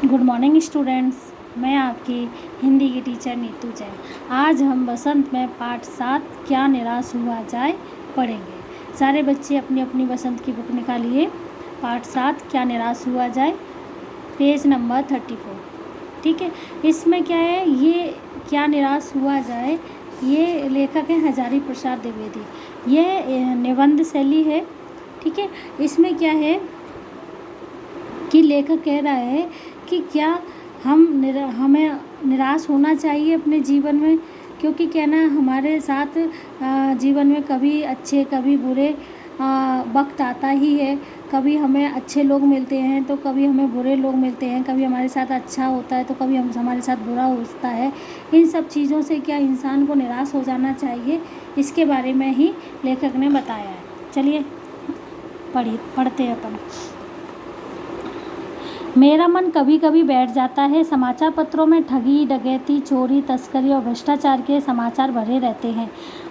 Good morning students. मैं आपकी हिंदी की टीचर नीतू जैन। आज हम बसंत में पाठ 7 क्या निराश हुआ जाए पढ़ेंगे। सारे बच्चे अपनी अपनी बसंत की बुक निकालिए। पाठ 7 क्या निराश हुआ जाए, पेज नंबर 34। ठीक है, इसमें क्या है, ये क्या निराश हुआ जाए, ये लेखक हैं हजारी प्रसाद द्विवेदी। ये निबंध शैली है। ठीक है, इसमें क्या है कि लेखक कह रहा है कि क्या हमें निराश होना चाहिए अपने जीवन में, क्योंकि क्या ना हमारे साथ जीवन में कभी अच्छे कभी बुरे वक्त आता ही है। कभी हमें अच्छे लोग मिलते हैं तो कभी हमें बुरे लोग मिलते हैं, कभी हमारे साथ अच्छा होता है तो कभी हमारे साथ बुरा होता है। इन सब चीज़ों से क्या इंसान को निराश हो जाना चाहिए, इसके बारे में ही लेखक ने बताया है। चलिए पढ़ते हैं अपन। मेरा मन कभी कभी बैठ जाता है। समाचार पत्रों में ठगी, डकैती, चोरी, तस्करी और भ्रष्टाचार के समाचार भरे रहते हैं।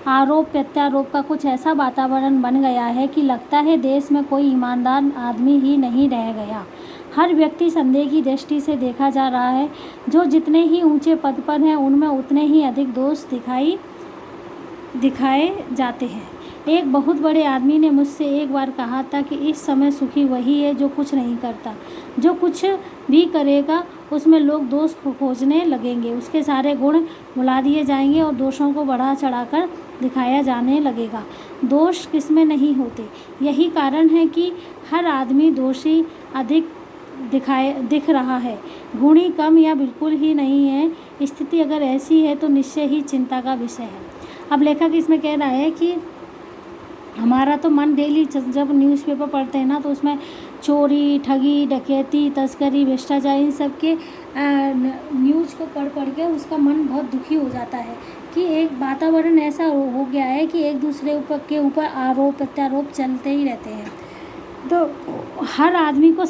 आरोप प्रत्यारोप का कुछ ऐसा वातावरण बन गया है कि लगता है देश में कोई ईमानदार आदमी ही नहीं रह गया। हर व्यक्ति संदेह की दृष्टि से देखा जा रहा है। जो जितने ही ऊंचे पद पर हैं उनमें उतने ही अधिक दोष दिखाए जाते हैं। एक बहुत बड़े आदमी ने मुझसे एक बार कहा था कि इस समय सुखी वही है जो कुछ नहीं करता। जो कुछ भी करेगा उसमें लोग दोष खोजने लगेंगे, उसके सारे गुण भुला दिए जाएंगे और दोषों को बढ़ा चढ़ाकर दिखाया जाने लगेगा। दोष किसमें नहीं होते। यही कारण है कि हर आदमी दोषी अधिक दिख रहा है, गुणी कम या बिल्कुल ही नहीं है। स्थिति अगर ऐसी है तो निश्चय ही चिंता का विषय है। अब लेखक इसमें कह रहा है कि हमारा तो मन डेली जब न्यूज़पेपर पढ़ते हैं ना तो उसमें चोरी, ठगी, डकैती, तस्करी, भ्रष्टाचार, इन सब के न्यूज़ को पढ़ के उसका मन बहुत दुखी हो जाता है कि एक वातावरण ऐसा हो गया है कि एक दूसरे के ऊपर आरोप प्रत्यारोप चलते ही रहते हैं। तो हर आदमी को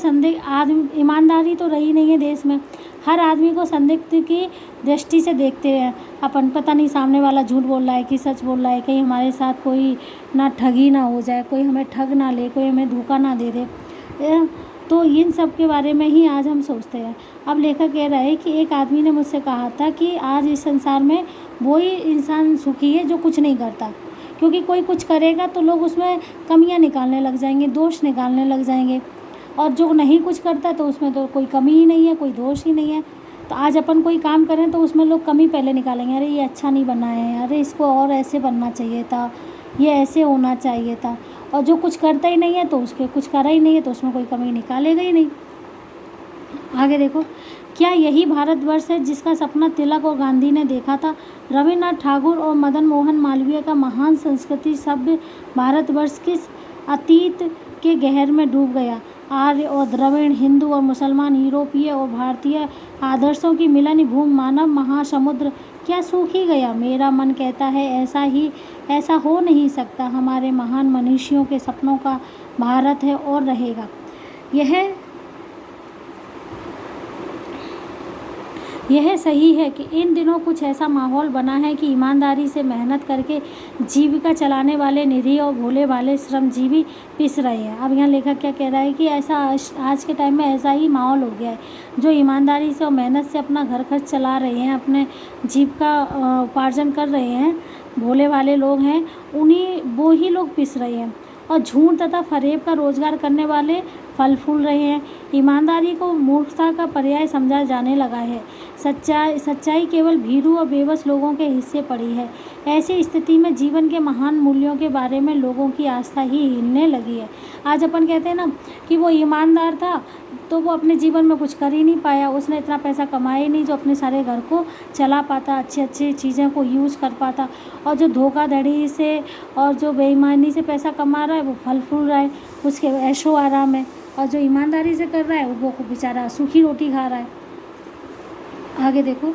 ईमानदारी तो रही नहीं है देश में। हर आदमी को संदिग्ध की दृष्टि से देखते हैं अपन। पता नहीं सामने वाला झूठ बोल रहा है कि सच बोल रहा है, कहीं हमारे साथ कोई ना ठगी ना हो जाए, कोई हमें ठग ना ले, कोई हमें धोखा ना दे दे। तो इन सब के बारे में ही आज हम सोचते हैं। अब लेखक कह रहा है कि एक आदमी ने मुझसे कहा था कि आज इस संसार में वही इंसान सुखी है जो कुछ नहीं करता, क्योंकि कोई कुछ करेगा तो लोग उसमें कमियां निकालने लग जाएंगे, दोष निकालने लग जाएंगे, और जो नहीं कुछ करता तो उसमें तो कोई कमी ही नहीं है, कोई दोष ही नहीं है। तो आज अपन कोई काम करें तो उसमें लोग कमी पहले निकालेंगे, अरे ये अच्छा नहीं बना है, अरे इसको और ऐसे बनना चाहिए था, ये ऐसे होना चाहिए था। और जो कुछ करता ही नहीं है तो उसके कुछ करा ही नहीं है तो उसमें कोई कमी निकालेगा ही नहीं। आगे देखो, क्या यही भारतवर्ष है जिसका सपना तिलक और गांधी ने देखा था। रविन्द्रनाथ ठाकुर और मदन मोहन मालवीय का महान संस्कृति सभ्य भारतवर्ष किस अतीत के गहर में डूब गया। आर्य और द्रविड़, हिंदू और मुसलमान, यूरोपीय और भारतीय आदर्शों की मिलन भूमि मानव महासमुद्र क्या सूख ही गया। मेरा मन कहता है ऐसा हो नहीं सकता। हमारे महान मनीषियों के सपनों का भारत है और रहेगा। यह सही है कि इन दिनों कुछ ऐसा माहौल बना है कि ईमानदारी से मेहनत करके जीविका चलाने वाले निरीह और भोले भाले श्रमजीवी पिस रहे हैं। अब यहाँ लेखक क्या कह रहा है कि ऐसा आज के टाइम में ऐसा ही माहौल हो गया है। जो ईमानदारी से और मेहनत से अपना घर खर्च चला रहे हैं, अपने जीविका उपार्जन कर रहे हैं, भोले भाले लोग हैं, वो ही लोग पिस रहे हैं। और झूठ तथा फरेब का रोजगार करने वाले फल फूल रहे हैं। ईमानदारी को मूर्खता का पर्याय समझा जाने लगा है। सच्चाई केवल भीरू और बेबस लोगों के हिस्से पड़ी है। ऐसी स्थिति में जीवन के महान मूल्यों के बारे में लोगों की आस्था ही हिलने लगी है। आज अपन कहते हैं ना कि वो ईमानदार था तो वो अपने जीवन में कुछ कर ही नहीं पाया, उसने इतना पैसा कमाया ही नहीं जो अपने सारे घर को चला पाता, अच्छी चीज़ों को यूज़ कर पाता। और जो धोखाधड़ी से और जो बेईमानी से पैसा कमा रहा है वो फल फूल रहा है, उसके ऐशो आराम है। और जो ईमानदारी से कर रहा है वो बेचारा सूखी रोटी खा रहा है। आगे देखो,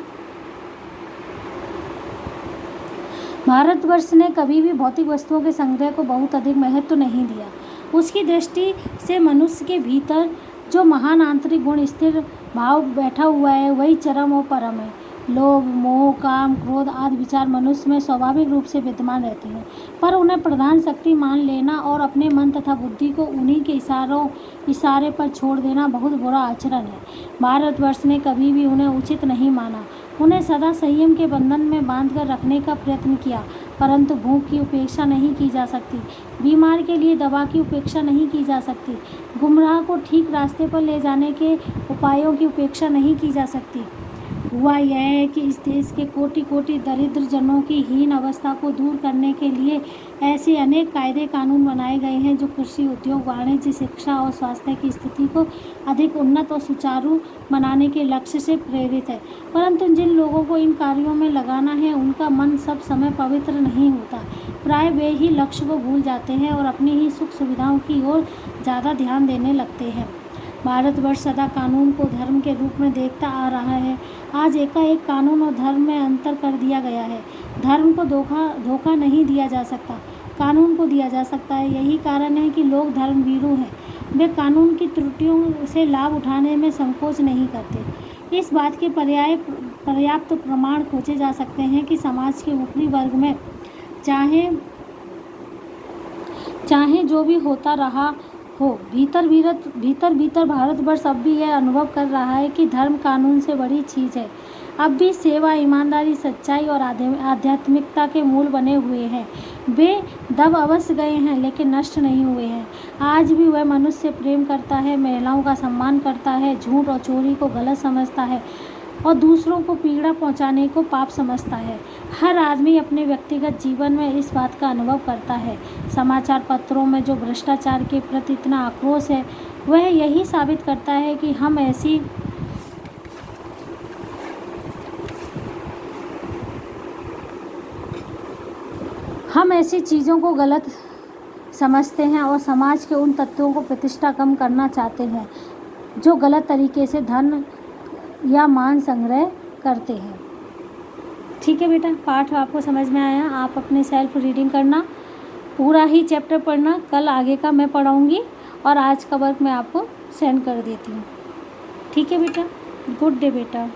भारतवर्ष ने कभी भी भौतिक वस्तुओं के संग्रह को बहुत अधिक महत्व नहीं दिया। उसकी दृष्टि से मनुष्य के भीतर जो महान आंतरिक गुण स्थिर भाव बैठा हुआ है वही चरम और परम है। लोभ, मोह, काम, क्रोध आदि विचार मनुष्य में स्वाभाविक रूप से विद्यमान रहते हैं, पर उन्हें प्रधान शक्ति मान लेना और अपने मन तथा बुद्धि को उन्हीं के इशारे पर छोड़ देना बहुत बुरा आचरण है। भारतवर्ष ने कभी भी उन्हें उचित नहीं माना। उन्हें सदा संयम के बंधन में बांधकर रखने का प्रयत्न किया, परंतु भूख की उपेक्षा नहीं की जा सकती, बीमार के लिए दवा की उपेक्षा नहीं की जा सकती, गुमराह को ठीक रास्ते पर ले जाने के उपायों की उपेक्षा नहीं की जा सकती। हुआ यह है कि इस देश के कोटि कोटि दरिद्र जनों की हीन अवस्था को दूर करने के लिए ऐसे अनेक कायदे कानून बनाए गए हैं जो कृषि, उद्योग, वाणिज्य, शिक्षा और स्वास्थ्य की स्थिति को अधिक उन्नत और सुचारू बनाने के लक्ष्य से प्रेरित है। परंतु जिन लोगों को इन कार्यों में लगाना है उनका मन सब समय पवित्र नहीं होता। प्राय वे ही लक्ष्य को भूल जाते हैं और अपनी ही सुख सुविधाओं की ओर ज़्यादा ध्यान देने लगते हैं। भारतवर्ष सदा कानून को धर्म के रूप में देखता आ रहा है। आज एकाएक कानून और धर्म में अंतर कर दिया गया है। धर्म को धोखा नहीं दिया जा सकता, कानून को दिया जा सकता है। यही कारण है कि लोग धर्मभीरू हैं। वे कानून की त्रुटियों से लाभ उठाने में संकोच नहीं करते। इस बात के पर्याप्त प्रमाण खोजे जा सकते हैं कि समाज के ऊपरी वर्ग में चाहे जो भी होता रहा हो, भीतर भारतवर्ष अब भी यह अनुभव कर रहा है कि धर्म कानून से बड़ी चीज़ है। अब भी सेवा, ईमानदारी, सच्चाई और आध्यात्मिकता के मूल बने हुए हैं। वे दब अवश्य गए हैं लेकिन नष्ट नहीं हुए हैं। आज भी वह मनुष्य से प्रेम करता है, महिलाओं का सम्मान करता है, झूठ और चोरी को गलत समझता है और दूसरों को पीड़ा पहुंचाने को पाप समझता है। हर आदमी अपने व्यक्तिगत जीवन में इस बात का अनुभव करता है। समाचार पत्रों में जो भ्रष्टाचार के प्रति इतना आक्रोश है, वह यही साबित करता है कि हम ऐसी चीज़ों को गलत समझते हैं और समाज के उन तत्वों को प्रतिष्ठा कम करना चाहते हैं जो गलत तरीके से धन या मान संग्रह करते हैं। ठीक है बेटा, पाठ आपको समझ में आया। आप अपने सेल्फ रीडिंग करना, पूरा ही चैप्टर पढ़ना। कल आगे का मैं पढ़ाऊँगी और आज का वर्क मैं आपको सेंड कर देती हूँ। ठीक है बेटा, गुड डे बेटा।